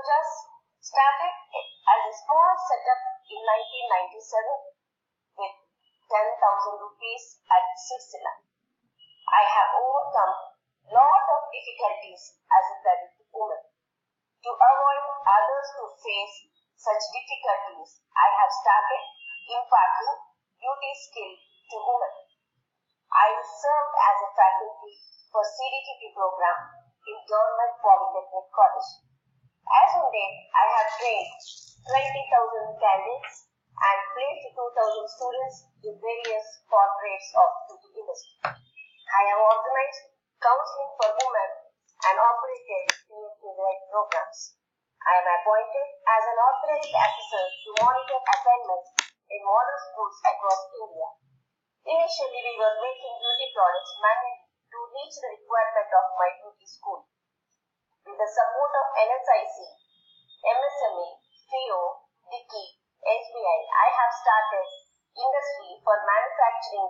Sarojaz started as a small setup in 1997 with 10,000 rupees at Silsila. I have overcome lot of difficulties as a Dalit woman. To avoid others to face such difficulties, I have started imparting beauty skill to women. I served as a faculty for CDTP program in Government Polytechnic College. As on date, I have trained 20,000 candidates and placed 2,000 students in various corporates of beauty industry. I have organized counseling for women and operated PMK-led programs. I am appointed as an authorized assessor to monitor assignments in model schools across India. Initially, we were making beauty products manually to reach the requirement of my beauty school. With the support of NSIC, MSME, FIO, Dickey, SBI, I have started industry for manufacturing